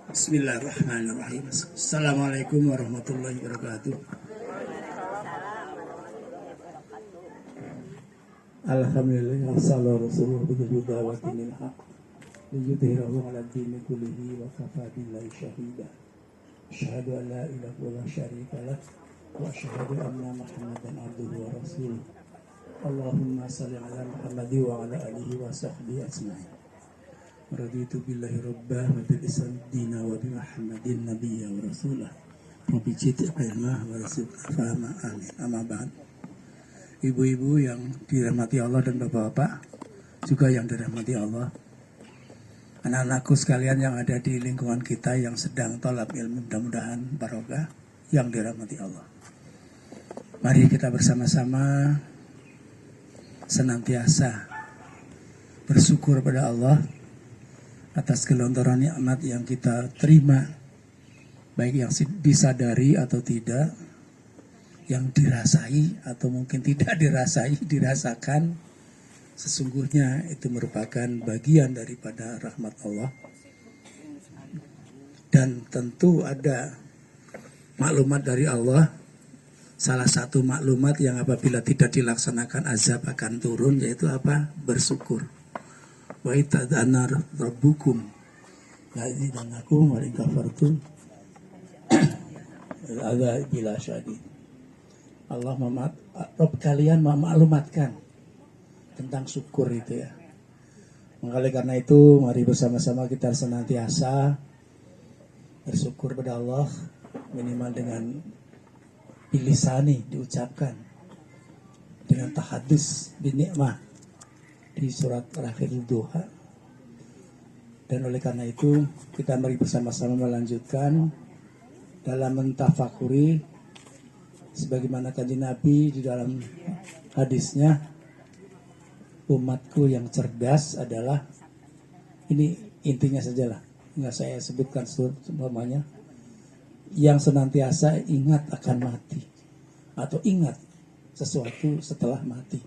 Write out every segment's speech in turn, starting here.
Bismillahirrahmanirrahim. Assalamualaikum warahmatullahi wabarakatuh. Alhamdulillah wassalatu wassalamu ala rasulil haq liyudhhirahu 'ala ad-dini kullihi wa kafa billahi shahida. Asyhadu an la ilaha illallah syarika lah wa asyhadu anna Muhammadan abduhu wa rasuluh. Allahumma shalli ala Muhammad wa ala alihi wa sahbihi ajma'in. Raditu billahi rabbah wa bil islam dina wa bi Muhammadin nabiyya wa rasulah. Rabbi zidni ilma wa rizqna fahma. Amin. Amma ba'd. Ibu-ibu yang dirahmati Allah dan bapak-bapak juga yang dirahmati Allah. Anak-anakku sekalian yang ada di lingkungan kita yang sedang thalab ilmu, mudah-mudahan barokah yang dirahmati Allah. Mari kita bersama-sama senantiasa bersyukur pada Allah atas gelontoran nikmat yang kita terima, baik yang disadari atau tidak, yang dirasai atau mungkin tidak dirasakan, sesungguhnya itu merupakan bagian daripada rahmat Allah. Dan tentu ada maklumat dari Allah. Salah satu maklumat yang apabila tidak dilaksanakan azab akan turun, yaitu apa? Bersyukur. Wa itadana rabbukum la'idanakum wa in kafartum ada bila syadid. Allah Rabb kalian memaklumatkan tentang syukur itu ya. Oleh karena itu mari bersama-sama kita senantiasa bersyukur pada Allah, minimal dengan bilisani diucapkan, dengan tahadus binikmah di surat terakhir Duha. Dan oleh karena itu kita mari bersama-sama melanjutkan dalam mentafakuri sebagaimana kanjeng Nabi di dalam hadisnya, umatku yang cerdas adalah, ini intinya sajalah, nggak saya sebutkan semuanya, yang senantiasa ingat akan mati atau ingat sesuatu setelah mati.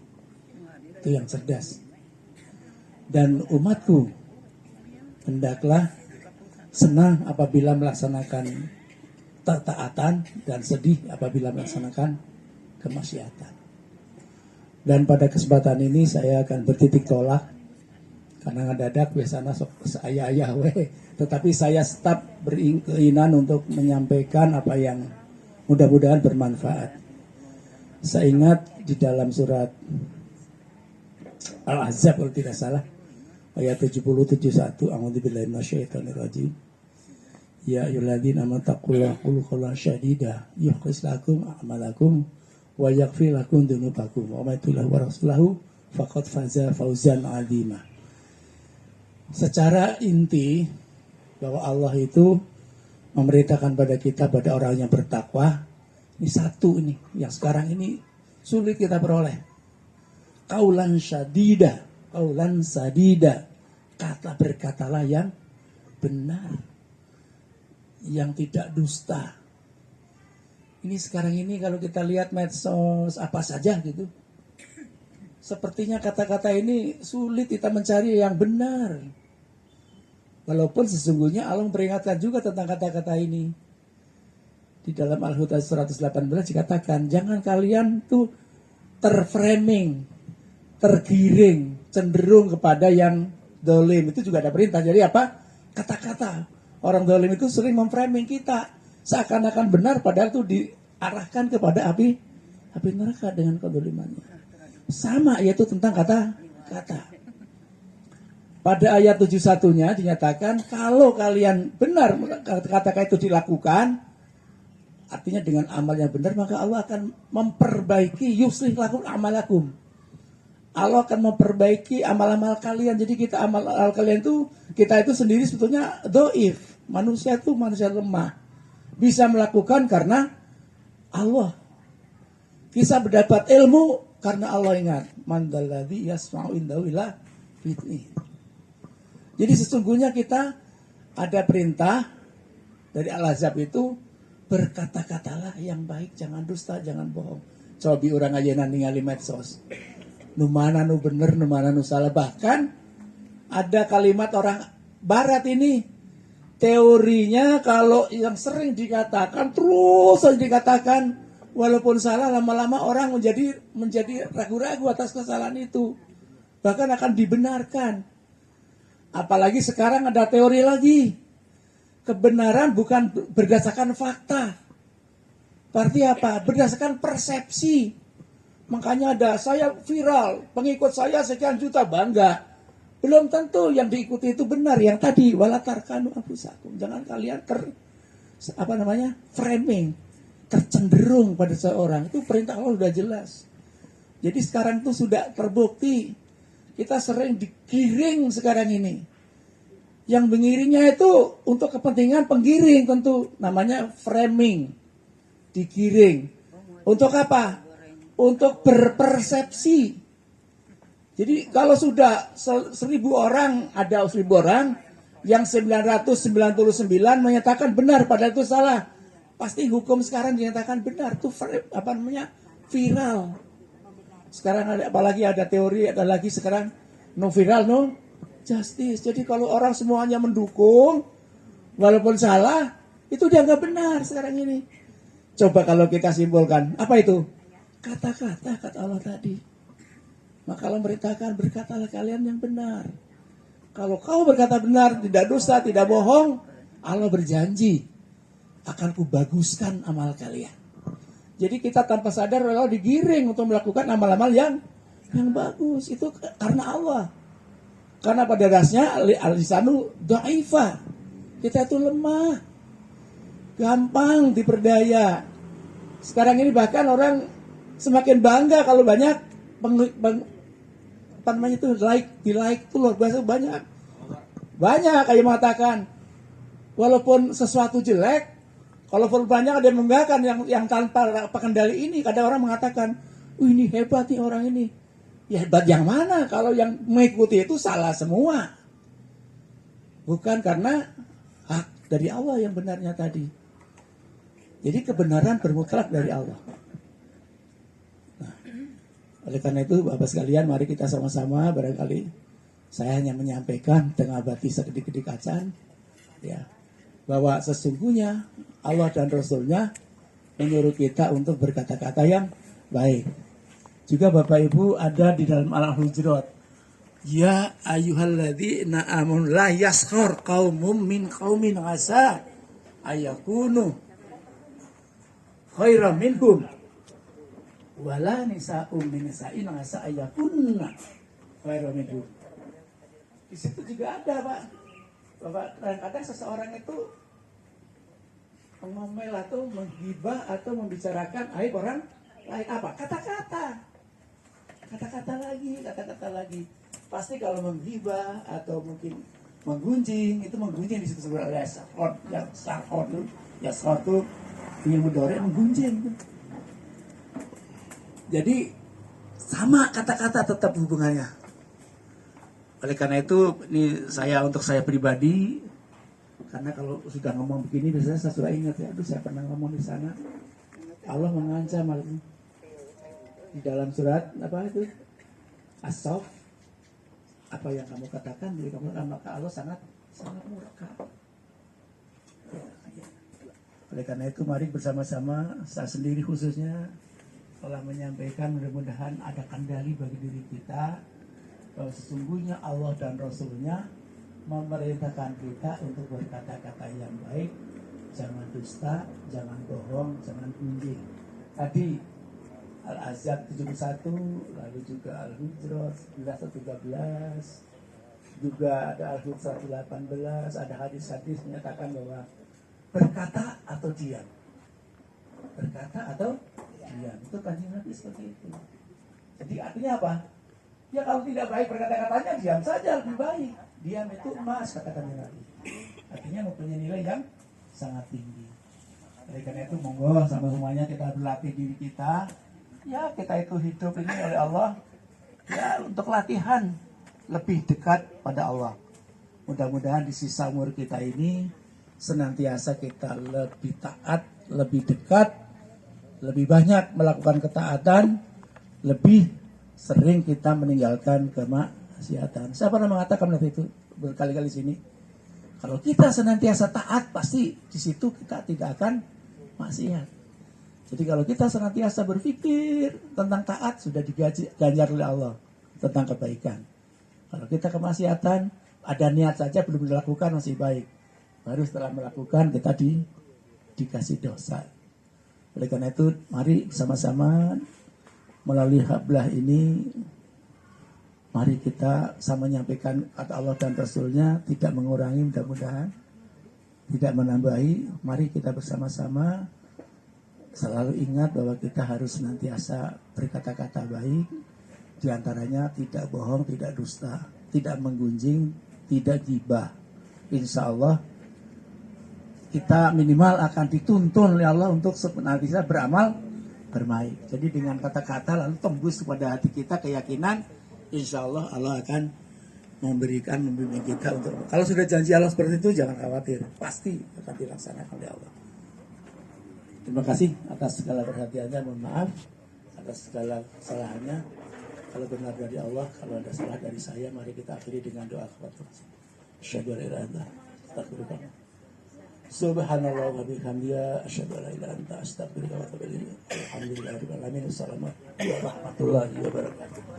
Itu yang cerdas. Dan umatku hendaklah senang apabila melaksanakan ketaatan dan sedih apabila melaksanakan kemaksiatan. Dan pada kesempatan ini saya akan bertitik tolak, karena ngadadak biasanya saya tetapi saya tetap berkeinginan untuk menyampaikan apa yang mudah-mudahan bermanfaat. Saya ingat di dalam surat Al-Ahzab kalau tidak salah, ayat 70-71, a'udzubillahi minasyaitonir rajim. Ya ayyuhalladzina amanu taqullaha qul qawlan sadida yukhlis lakum a'malakum wa yaghfir lakum dzunubakum wa may yuti'illah wa rasulahu faqad faza fawzan 'azima. Secara inti bahwa Allah itu memerintahkan pada kita, pada orang yang bertakwa, ini satu ini yang sekarang ini sulit kita peroleh. Qaulan sadida, berkatalah yang benar, yang tidak dusta. Ini sekarang ini kalau kita lihat medsos apa saja gitu, sepertinya kata-kata ini sulit kita mencari yang benar. Walaupun sesungguhnya Allah memperingatkan juga tentang kata-kata ini. Di dalam Al-Hud 118 dikatakan, jangan kalian tuh terframing, tergiring, cenderung kepada yang dolim. Itu juga ada perintah. Jadi apa? Kata-kata orang dolim itu sering memframing kita seakan-akan benar, padahal itu diarahkan kepada api neraka dengan kedolimannya. Sama, yaitu tentang kata-kata. Pada ayat 71-nya dinyatakan, kalau kalian benar kata-kata itu dilakukan, artinya dengan amal yang benar, maka Allah akan memperbaiki yuslih lakum amalakum. Allah akan memperbaiki amal-amal kalian. Jadi kita amal kalian itu, kita itu sendiri sebetulnya doif. Manusia itu manusia lemah. Bisa melakukan karena Allah. Bisa mendapat ilmu karena Allah ingat. Man dzalladzi yasma'u indahu ila bi'idzni. Jadi sesungguhnya kita ada perintah dari Al-Ahzab itu, berkata-katalah yang baik, jangan dusta, jangan bohong. Cobi orang ayeuna ningali medsos. Nu mana nu bener, nu mana nu salah. Bahkan ada kalimat orang barat ini, teorinya kalau yang sering dikatakan, terus saja dikatakan, walaupun salah, lama-lama orang menjadi ragu-ragu atas kesalahan itu. Bahkan akan dibenarkan. Apalagi sekarang ada teori lagi. Kebenaran bukan berdasarkan fakta. Berarti apa? Berdasarkan persepsi. Makanya ada saya viral, pengikut saya sekian juta, bangga. Belum tentu yang diikuti itu benar. Yang tadi, walatarkanu anfusakum. Jangan kalian framing, tercenderung pada seorang. Itu perintah Allah sudah jelas. Jadi sekarang itu sudah terbukti. Kita sering digiring sekarang ini. Yang mengiringnya itu untuk kepentingan penggiring tentu. Namanya framing. Digiring. Untuk apa? Untuk berpersepsi. Jadi kalau sudah 1.000 orang, ada 1.000 orang, yang 999 menyatakan benar, padahal itu salah. Pasti hukum sekarang dinyatakan benar. Itu viral. Sekarang ada, apalagi ada teori, ada lagi sekarang no viral, no justice. Jadi kalau orang semuanya mendukung, walaupun salah, itu dianggap benar sekarang ini. Coba kalau kita simpulkan, apa itu? Kata-kata, kata Allah tadi. Maka Allah merintahkan, berkatalah kalian yang benar. Kalau kau berkata benar, tidak dusta, tidak bohong, Allah berjanji akan kubaguskan amal kalian. Jadi kita tanpa sadar Allah digiring untuk melakukan amal-amal yang bagus. Itu karena Allah. Karena pada dasarnya al-lisanu dha'ifa. Kita itu lemah. Gampang diperdaya. Sekarang ini bahkan orang semakin bangga kalau banyak di like itu luar biasa banyak. Banyak kayak mengatakan walaupun sesuatu jelek, walaupun banyak ada yang membanggakan yang tanpa kendali ini, kadang orang mengatakan, ini hebat nih orang ini. Ya hebat yang mana kalau yang mengikuti itu salah semua. Bukan karena hak dari Allah yang benarnya tadi. Jadi kebenaran bermutlak dari Allah. Nah, oleh karena itu Bapak sekalian, mari kita sama-sama, barangkali saya hanya menyampaikan dengan bati sekedik-kedik acan, ya, bahwa sesungguhnya Allah dan Rasulnya menyuruh kita untuk berkata-kata yang baik. Juga Bapak Ibu ada di dalam Al-Hujurat. Ya ayyuhalladzina amanu la yaskhar qaumum min qaumin asa ayakunu khairan minhum wala nisa'um min nisa'in asa ayakunna khairan minhum. Di situ juga ada, Pak. Bapak, kadang-kadang seseorang itu mengomel atau menghibah atau membicarakan aib orang lain. Apa? Kata-kata. Kata-kata lagi. Pasti kalau menghibah atau mungkin menggunjing, itu menggunjing disebut sebagai yashor itu ilmu dore menggunjing. Jadi sama kata-kata tetap hubungannya. Oleh karena itu, ini untuk saya pribadi, karena kalau sudah ngomong begini, biasanya saya sudah ingat ya, aduh saya pernah ngomong di sana. Allah mengancam di dalam surat apa itu? As-Saff, apa yang kamu katakan, jadi kamu maka Allah sangat murka. Ya. Oleh karena itu, mari bersama-sama, saya sendiri khususnya telah menyampaikan, mudah-mudahan ada kendali bagi diri kita bahwa sesungguhnya Allah dan Rasulnya memerintahkan kita untuk berkata-kata yang baik, jangan dusta, jangan bohong, jangan gunjing. Tadi Al-Ahzab 71, lalu juga Al-Hujurat 11-13, juga ada Al-Hud 118, ada hadis-hadis menyatakan bahwa berkata atau diam. Berkata atau diam. Itu Kanjeng Nabi seperti itu. Jadi artinya apa? Ya kalau tidak baik berkata-katanya, diam saja lebih baik. Diam itu emas, kata Kanjeng Nabi. Artinya mempunyai nilai yang sangat tinggi. Oleh karena itu monggo sama-samanya kita berlatih diri kita. Ya kita itu hidup ini oleh Allah, ya untuk latihan lebih dekat pada Allah. Mudah-mudahan di sisa umur kita ini senantiasa kita lebih taat, lebih dekat, lebih banyak melakukan ketaatan, lebih sering kita meninggalkan kemaksiatan. Saya pernah mengatakan waktu itu berkali-kali sini, Kalau kita senantiasa taat, pasti di situ kita tidak akan maksiat. Jadi kalau kita senantiasa berpikir tentang taat, sudah diganjar oleh Allah tentang kebaikan. Kalau kita kemaksiatan, ada niat saja belum dilakukan masih baik. Baru setelah melakukan kita dikasih dosa. Oleh karena itu, mari sama-sama melalui hablah ini, mari kita sama menyampaikan kata Allah dan Rasulnya, tidak mengurangi, mudah-mudahan tidak menambahi. Mari kita bersama-sama selalu ingat bahwa kita harus senantiasa berkata-kata baik, diantaranya tidak bohong, tidak dusta, tidak menggunjing, tidak gibah. Insya Allah kita minimal akan dituntun oleh Allah untuk senantiasa beramal berbaik. Jadi dengan kata-kata lalu tembus kepada hati kita keyakinan, insya Allah Allah akan membimbing kita untuk. Kalau sudah janji Allah seperti itu, jangan khawatir, pasti akan dilaksanakan oleh Allah. Terima kasih atas segala perhatiannya, mohon maaf atas segala kesalahannya. Kalau benar dari Allah, kalau ada salah dari saya, mari kita akhiri dengan doa kepada Asyhadu an la ilaha illallah, astagfirullah. Subhanallah wa bihamdihi, asyhadu an la ilaha illa anta, astaghfiruka wa atubu ilaik. Alhamdulillahirabbil alamin. Wassalamualaikum warahmatullahi wabarakatuh.